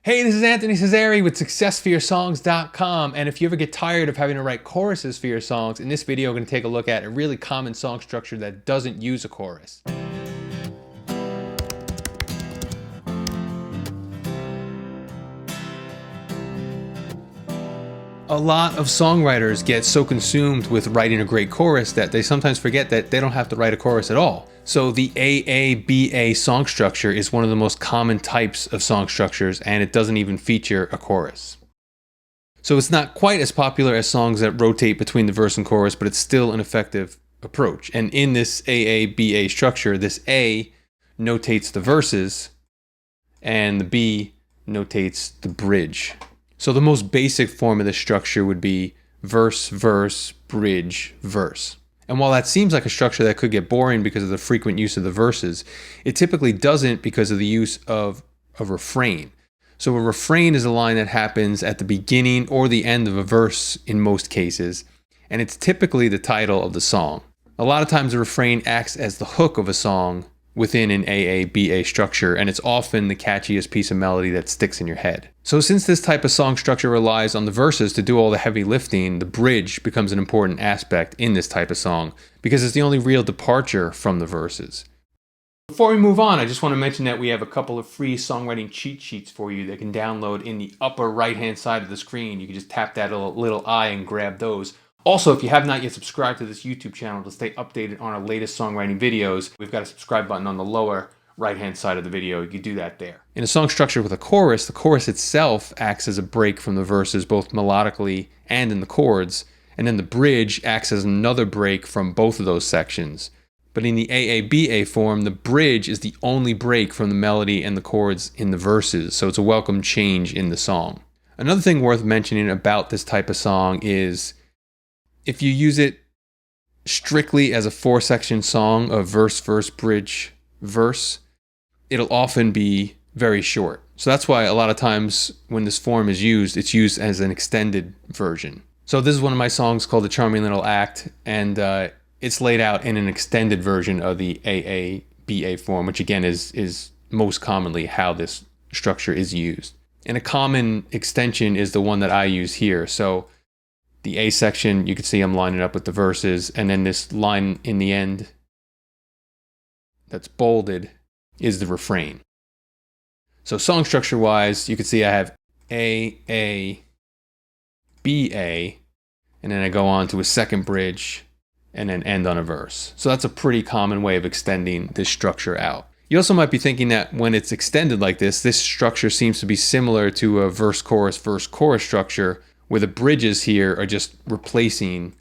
Hey, this is Anthony Cesari with SuccessForYourSongs.com, and if you ever get tired of having to write choruses for your songs, in this video I'm going to take a look at a really common song structure that doesn't use a chorus. A lot of songwriters get so consumed with writing a great chorus that they sometimes forget that they don't have to write a chorus at all. So the AABA song structure is one of the most common types of song structures, and it doesn't even feature a chorus. So it's not quite as popular as songs that rotate between the verse and chorus, but it's still an effective approach. And in this AABA structure, this A notates the verses and the B notates the bridge. So the most basic form of this structure would be verse, verse, bridge, verse. And while that seems like a structure that could get boring because of the frequent use of the verses, it typically doesn't because of the use of a refrain. So a refrain is a line that happens at the beginning or the end of a verse in most cases, and it's typically the title of the song. A lot of times the refrain acts as the hook of a song within an AABA structure, and it's often the catchiest piece of melody that sticks in your head. So since this type of song structure relies on the verses to do all the heavy lifting, the bridge becomes an important aspect in this type of song because it's the only real departure from the verses. Before we move on, I just want to mention that we have a couple of free songwriting cheat sheets for you that you can download in the upper right-hand side of the screen. You can just tap that little eye and grab those. Also, if you have not yet subscribed to this YouTube channel to stay updated on our latest songwriting videos, we've got a subscribe button on the lower right-hand side of the video. You can do that there. In a song structure with a chorus, the chorus itself acts as a break from the verses, both melodically and in the chords, and then the bridge acts as another break from both of those sections. But in the AABA form, the bridge is the only break from the melody and the chords in the verses, so it's a welcome change in the song. Another thing worth mentioning about this type of song is if you use it strictly as a four-section song of verse, verse, bridge, verse, it'll often be very short. So that's why a lot of times when this form is used, it's used as an extended version. So this is one of my songs called The Charming Little Act, and it's laid out in an extended version of the AABA form, which again is most commonly how this structure is used. And a common extension is the one that I use here. So the A section, you can see I'm lining up with the verses, and then this line in the end that's bolded is the refrain. So song structure wise, you can see I have A, B, A, and then I go on to a second bridge and then end on a verse. So that's a pretty common way of extending this structure out. You also might be thinking that when it's extended like this structure seems to be similar to a verse, chorus structure, where the bridges here are just replacing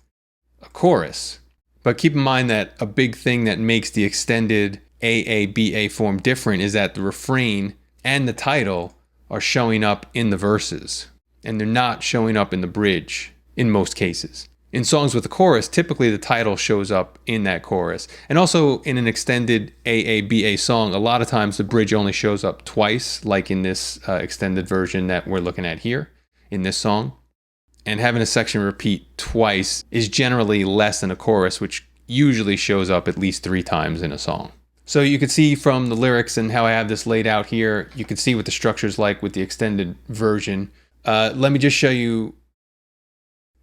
a chorus. But keep in mind that a big thing that makes the extended AABA form different is that the refrain and the title are showing up in the verses, and they're not showing up in the bridge in most cases. In songs with a chorus, typically the title shows up in that chorus. And also in an extended AABA song, a lot of times the bridge only shows up twice, like in this extended version that we're looking at here in this song. And having a section repeat twice is generally less than a chorus, which usually shows up at least 3 times in a song. So you can see from the lyrics and how I have this laid out here, you can see what the structure is like with the extended version. Let me just show you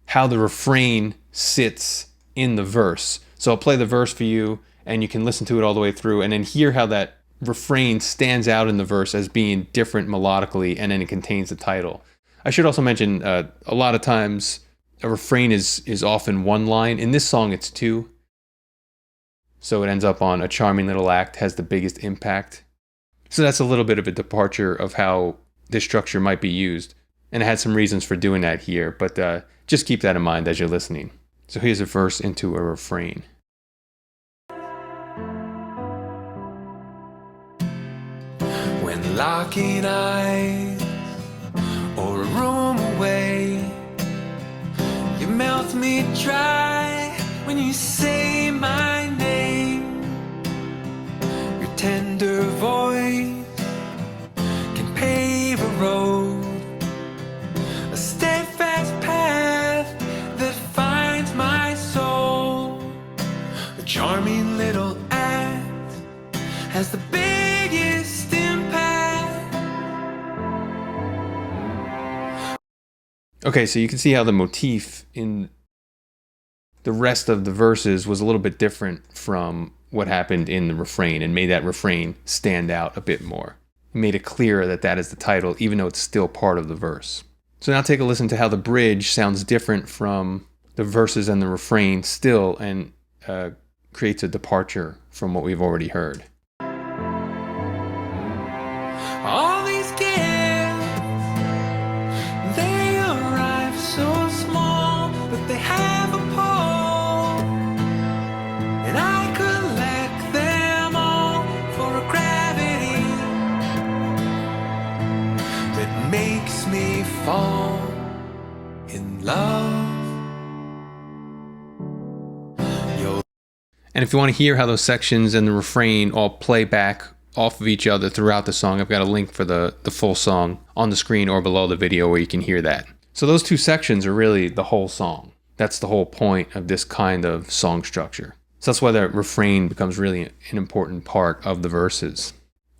how the refrain sits in the verse. So I'll play the verse for you, and you can listen to it all the way through, and then hear how that refrain stands out in the verse as being different melodically, and then it contains the title. I should also mention, a lot of times a refrain is often one line. In this song, it's 2. So it ends up on A Charming Little Act has the biggest impact. So that's a little bit of a departure of how this structure might be used. And I had some reasons for doing that here, but just keep that in mind as you're listening. So here's a verse into a refrain. When locking eyes or a room away, your mouth may dry when you say my name. Your tender voice can pave a road, a steadfast path that finds my soul. A charming little act has the biggest impact. Okay, so you can see how the motif in the rest of the verses was a little bit different from what happened in the refrain and made that refrain stand out a bit more. It made it clearer that that is the title, even though it's still part of the verse. So now take a listen to how the bridge sounds different from the verses and the refrain still, and creates a departure from what we've already heard. All these gifts, they arrive so small, but they have a pull, and I collect them all for a gravity that makes me fall in love. And if you want to hear how those sections and the refrain all play back off of each other throughout the song, I've got a link for the full song on the screen or below the video where you can hear that. So those two sections are really the whole song. That's the whole point of this kind of song structure. So that's why the refrain becomes really an important part of the verses.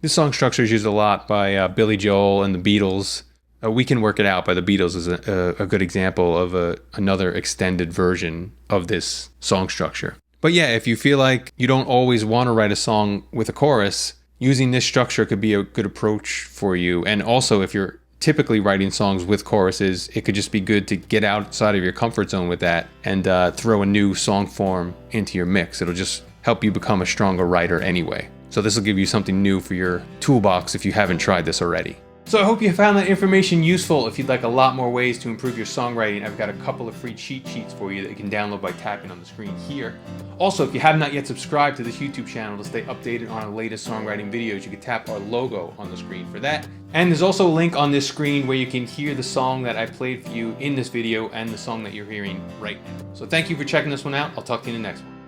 This song structure is used a lot by Billy Joel and the Beatles. We Can Work It Out by the Beatles is a good example of another extended version of this song structure. But yeah, if you feel like you don't always want to write a song with a chorus, using this structure could be a good approach for you. And also, if you're typically writing songs with choruses, it could just be good to get outside of your comfort zone with that and throw a new song form into your mix. It'll just help you become a stronger writer anyway. So this will give you something new for your toolbox if you haven't tried this already. So I hope you found that information useful. If you'd like a lot more ways to improve your songwriting, I've got a couple of free cheat sheets for you that you can download by tapping on the screen here. Also, if you have not yet subscribed to this YouTube channel to stay updated on our latest songwriting videos, you can tap our logo on the screen for that. And there's also a link on this screen where you can hear the song that I played for you in this video and the song that you're hearing right now. So thank you for checking this one out. I'll talk to you in the next one.